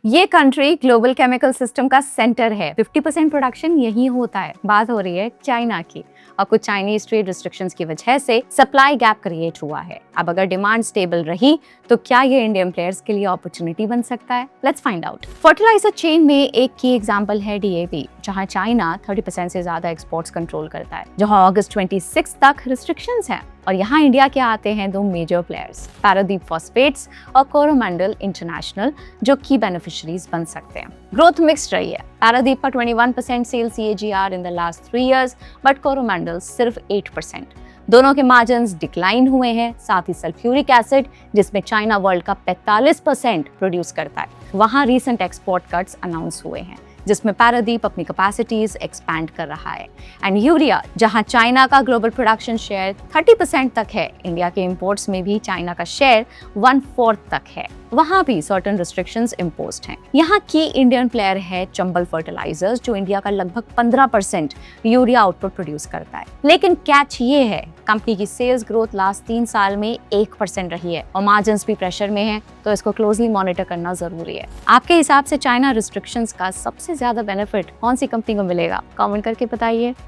ये country global chemical system का centre है। 50% प्रोडक्शन यही होता है। बात हो रही है चाइना की, और कुछ चाइनीज ट्रेड रिस्ट्रिक्शंस की वजह से सप्लाई गैप क्रिएट हुआ है। अब अगर डिमांड स्टेबल रही तो क्या ये इंडियन प्लेयर्स के लिए अपॉर्चुनिटी बन सकता है? Let's find out. Fertiliser chain में एक की एग्जांपल है डीएपी, जहां चाइना 30% से ज्यादा एक्सपोर्ट्स कंट्रोल करता है, जहां अगस्त 26 तक रिस्ट्रिक्शंस हैं। और यहाँ इंडिया के आते हैं दो मेजर प्लेयर्स, पारादीप फॉस्फेट्स और कोरोमंडल इंटरनेशनल, जो की बेनिफिशियरीज बन सकते हैं। ग्रोथ मिक्स्ड रही है। पारादीप का 21% sale CAGR in the last 3 years, but Coromandel सिर्फ 8%। दोनों के मार्जिन्स डिक्लाइन हुए हैं। साथ ही सल्फ्यूरिक एसिड, जिसमें चाइना वर्ल्ड का 45% प्रोड्यूस करता है, वहाँ रिसेंट एक्सपोर्ट कट्स अनाउंस हुए हैं, जिसमें पारादीप अपनी कैपेसिटीज एक्सपैंड कर रहा है। एंड यूरिया, जहां चाइना का ग्लोबल प्रोडक्शन शेयर 30% तक है, इंडिया के इंपोर्ट्स में भी चाइना का शेयर 1/4 तक है, वहां भी सर्टेन रिस्ट्रिक्शंस इम्पोज्ड हैं। यहाँ की इंडियन प्लेयर है चंबल फर्टिलाइजर्स, जो इंडिया का लगभग 15% यूरिया आउटपुट प्रोड्यूस करता है। लेकिन कैच ये है, कंपनी की सेल्स ग्रोथ लास्ट 3 साल में 1% रही है और मार्जिन्स भी प्रेशर में है, तो इसको क्लोजली मॉनिटर करना जरूरी है। आपके हिसाब से चाइना रिस्ट्रिक्शंस का सबसे ज्यादा बेनिफिट कौन सी कंपनी को मिलेगा? कमेंट करके बताइए।